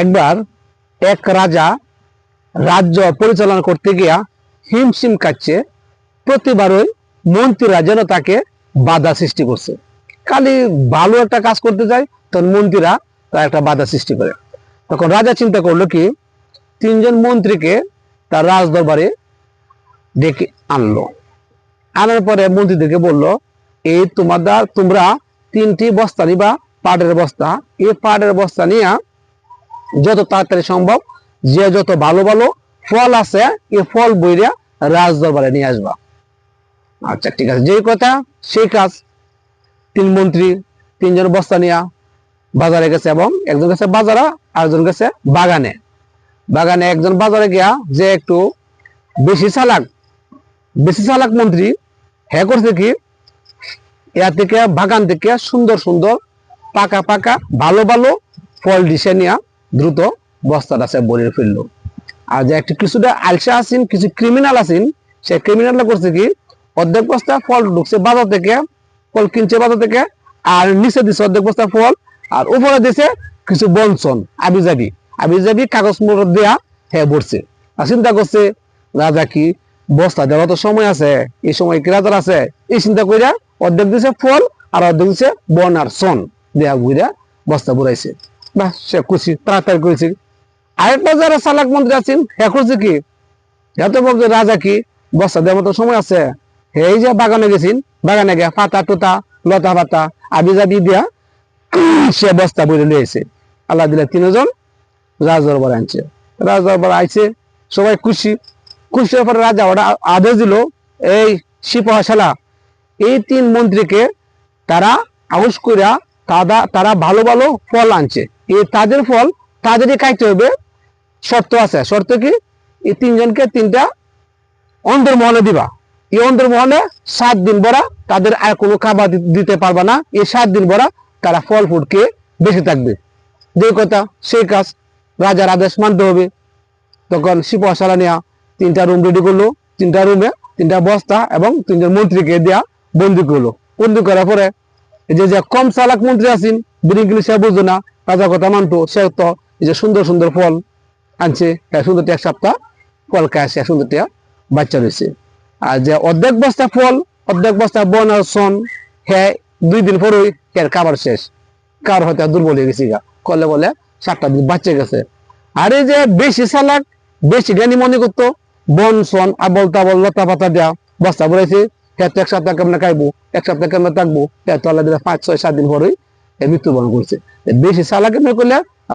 একবার এক রাজা রাজ্য পরিচালনা করতে গিয়া হিমশিম কাটছে। প্রতিবারই মন্ত্রীরা যেন তাকে বাধা সৃষ্টি করছে। খালি ভালো একটা কাজ করতে যায় তখন মন্ত্রীরা তার একটা বাধা সৃষ্টি করে। তখন রাজা চিন্তা করলো কি, তিনজন মন্ত্রীকে তার রাজ দরবারে ডেকে আনলো। আনার পরে মন্ত্রীদেরকে বলল, এই তোমরা 3টি বস্তা নিবা, পাটের বস্তা। এই পাটের বস্তা নিয়ে যত তাড়াতাড়ি সম্ভব যে যত ভালো ভালো ফল আছে এই ফল বইরা রাজ দরবারে নিয়ে আসবা। আচ্ছা ঠিক আছে, যেই কথা সেই কাজ। 3 মন্ত্রী 3জন বস্তা নিয়ে বাজারে গেছে, এবং একজন গেছে বাজারে, আরেকজন গেছে বাগানে। বাগানে একজন বাজারে গিয়া যে একটু বেশি চালাক মন্ত্রী, হ্যাঁ করছে কি, এর থেকে বাগান থেকে সুন্দর সুন্দর পাকা পাকা ভালো ভালো ফল ডিসে নিয়ে দ্রুত বস্তাটা সে বলিয়ে ফেললো। আর যে একটু কিছুটা আলসা আছেন, কিছু ক্রিমিনাল আছেন, সে ক্রিমিনালটা করছে কি, অর্ধেক বস্তা ফল ঢুকছে বাজার থেকে, ফল কিনছে বাজার থেকে, আর নিচে দিছে অর্ধেক বস্তা ফল, আর উপরে দিছে কিছু বঞ্চন আবিজাবি কাগজ মোড় দেয়া হ্যাঁ ভরছে। আর চিন্তা করছে রাজা কি বস্তা দেওয়ার তো সময় আছে, এই সময় কি রাজার আছে, এই চিন্তা কইরা অর্ধেক দিছে ফল আর অর্ধেক দিছে বন আর সন দেয়া ঘুরা বস্তা বুড়াইছে। বা সে খুশি, তাড়াতাড়ি করেছে। আরেকটা যারা চালাক মন্ত্রী আছেন হ্যাঁ করছে কি, এত বলছে রাজা কি বস্তা দেওয়ার মতো সময় আছে, এই যে বাগানে গেছেন, বাগানে গিয়ে পাতা টুতা লতা পাতা আবিজাবি দিয়া সে বস্তা বইরে লিয়েছে। আল্লাহ দিলে 3জন রাজ দরবার আনছে। রাজ দরবার আইছে, সবাই খুশি। খুশি হওয়ার পরে রাজা ওটা আদেশ দিল, এই সিপাহশালা, এই 3 মন্ত্রীকে তারা আউশ কইরা তারা ভালো ভালো ফল আনছে, এই তাদের ফল তাদেরই খাইতে হবে। শর্ত আছে, শর্ত কি, এই 3জনকে 3টা অন্তর্মহলে দিবা। এই অন্তর্মহলে 7 দিন ভরা তাদের আর কোনো খাবার দিতে পারবা না। এই 7 দিন ভরা তারা ফল ফুড খেয়ে বেঁচে থাকবে। যে কথা সেই কাজ, রাজার আদেশ মানতে হবে। তখন সিপাহশালা নিয়ে 3টা রুম রেডি করলো, 3টা রুমে 3টা বস্তা এবং 3জন মন্ত্রীকে দেয়া বন্দি করলো। বন্দি করার পরে যে কম চালাক মন্ত্রী আছেন, বিরিঙ্গলি সে বুঝতো না, রাজার কথা মানতো, সে তো এই যে সুন্দর সুন্দর ফল আনছে, সুন্দর 1 সপ্তাহ ফল খায়, সে সুন্দর বাচ্চা রয়েছে। আর যে অর্ধেক বস্তা ফল অর্ধেক বস্তা বন আর সন, হ্যাঁ 2 দিন পরই এর খাবার শেষ, কার হয়তো দুর্বল হয়ে গেছে, করলে বলে 7টা দিন বাচ্চা গেছে। আর এই যে বেশি চালাক বেশি জ্ঞানী মনে করতো, বন সন আবল তাবল লতা পাতা দেওয়া বস্তা বলেছে, হ্যাঁ তো 1 সপ্তাহ কেমনে খাইবো, 1 সপ্তাহ কেমনে থাকবো, হ্যাঁ তো আল্লাহ 5, 6, 7 দিন পরই মৃত্যুবরণ করছে। বেশি চালাক মনে করলে